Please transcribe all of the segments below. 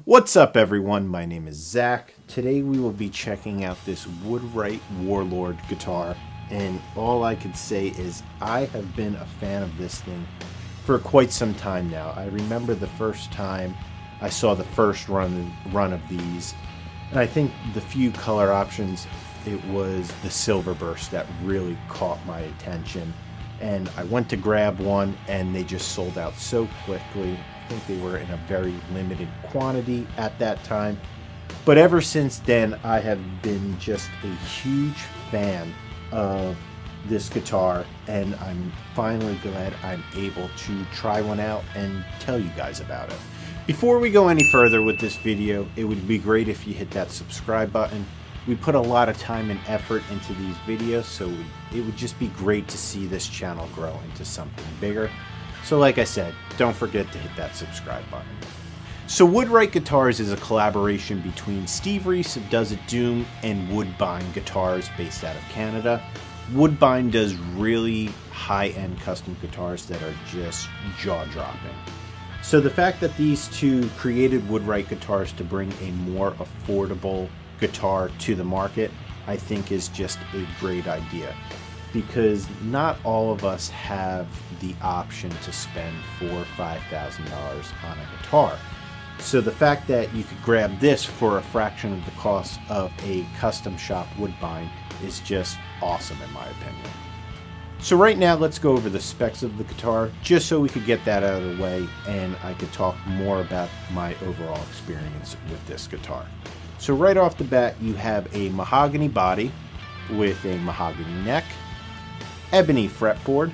What's up everyone, my name is Zach. Today we will be checking out this Woodrite Warlord guitar, and all I can say is I have been a fan of this thing for quite some time now. I remember the first time I saw the first run of these, and I think the few color options, it was the Silver Burst that really caught my attention, and I went to grab one and they just sold out so quickly. I think they were in a very limited quantity at that time, but ever since then I have been just a huge fan of this guitar, and I'm finally glad I'm able to try one out and tell you guys about it. Before we go any further with this video, it would be great if you hit that subscribe button. We put a lot of time and effort into these videos, so it would just be great to see this channel grow into something bigger. So like I said, don't forget to hit that subscribe button. So Woodrite Guitars is a collaboration between Steve Reese of Does It Doom and Woodbine Guitars based out of Canada. Woodbine does really high-end custom guitars that are just jaw-dropping. So the fact that these two created Woodrite guitars to bring a more affordable guitar to the market, I think is just a great idea, because not all of us have the option to spend $4,000 or $5,000 on a guitar. So the fact that you could grab this for a fraction of the cost of a custom shop Woodbine is just awesome in my opinion. So right now let's go over the specs of the guitar, just so we could get that out of the way and I could talk more about my overall experience with this guitar. So right off the bat, you have a mahogany body with a mahogany neck, ebony fretboard.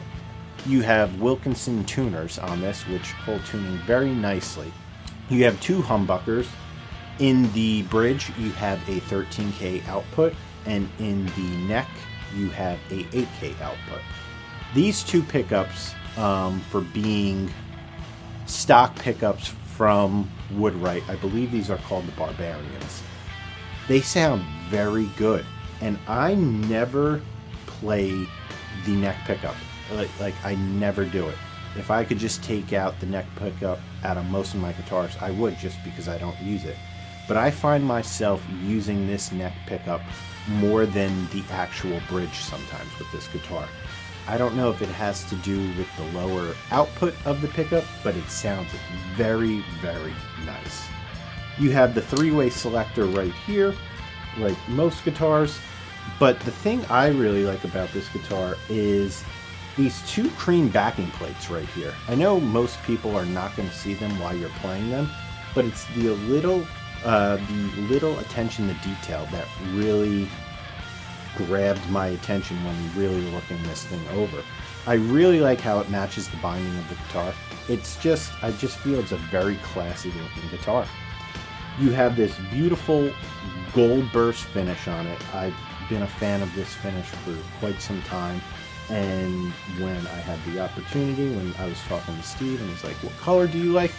You have Wilkinson tuners on this, which hold tuning very nicely. You have two humbuckers. In the bridge, you have a 13K output, and in the neck, you have a 8K output. These two pickups, for being stock pickups from Woodrite, I believe these are called the Barbarians. They sound very good, and I never play the neck pickup. Like I never do it. If I could just take out the neck pickup out of most of my guitars, I would, just because I don't use it. But I find myself using this neck pickup more than the actual bridge sometimes with this guitar. I don't know if it has to do with the lower output of the pickup, but it sounds very, very nice. You have the three-way selector right here, like most guitars. But the thing I really like about this guitar is these two cream backing plates right here. I know most people are not going to see them while you're playing them, but it's the little attention to detail that really grabbed my attention when really looking this thing over. I really like how it matches the binding of the guitar. I just feel it's a very classy looking guitar. You have this beautiful gold burst finish on it. I've been a fan of this finish for quite some time, and when I had the opportunity, when I was talking to Steve and he's like, what color do you like?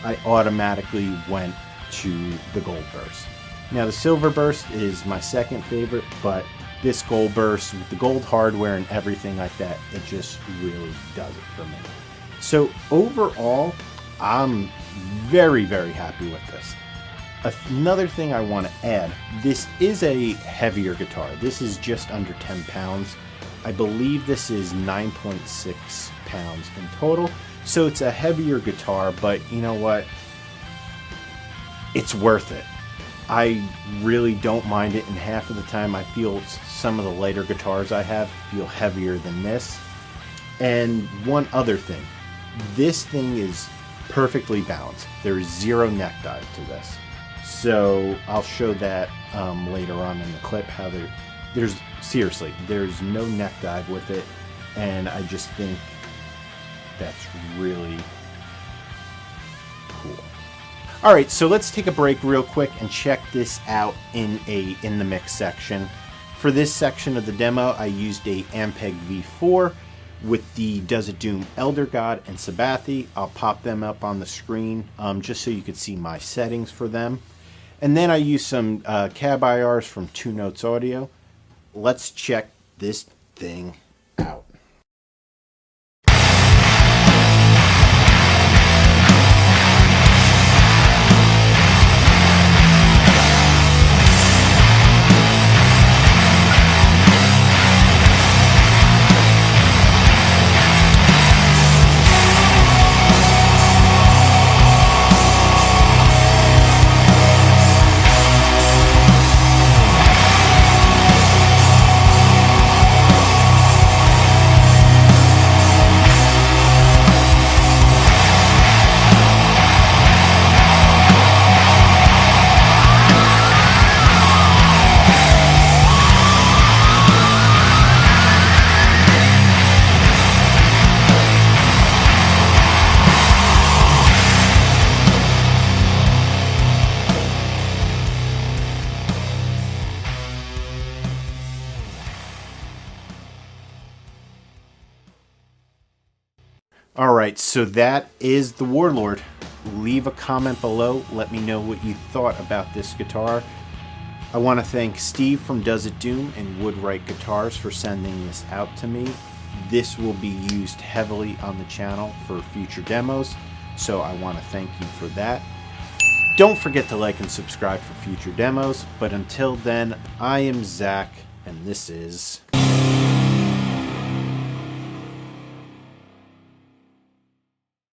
I automatically went to the gold burst. Now the silver burst is my second favorite, but this gold burst with the gold hardware and everything like that, it just really does it for me. So overall, I'm very, very happy with this. Another thing I want to add, this is a heavier guitar. This is just under 10 pounds. I believe this is 9.6 pounds in total. So it's a heavier guitar, but you know what? It's worth it. I really don't mind it, and half of the time I feel some of the lighter guitars I have feel heavier than this. And one other thing, this thing is perfectly balanced. There is zero neck dive to this. So I'll show that later on in the clip, how there's no neck dive with it, and I just think that's really cool. All right, so let's take a break real quick and check this out in the mix section. For this section of the demo, I used a Ampeg V4 with the Does It Doom Elder God and Sabathie. I'll pop them up on the screen just so you could see my settings for them. And then I used some cab IRs from Two Notes Audio. Let's check this thing out. Alright, so that is the Warlord. Leave a comment below. Let me know what you thought about this guitar. I want to thank Steve from Does It Doom and Woodrite Guitars for sending this out to me. This will be used heavily on the channel for future demos, so I want to thank you for that. Don't forget to like and subscribe for future demos, but until then, I am Zach, and this is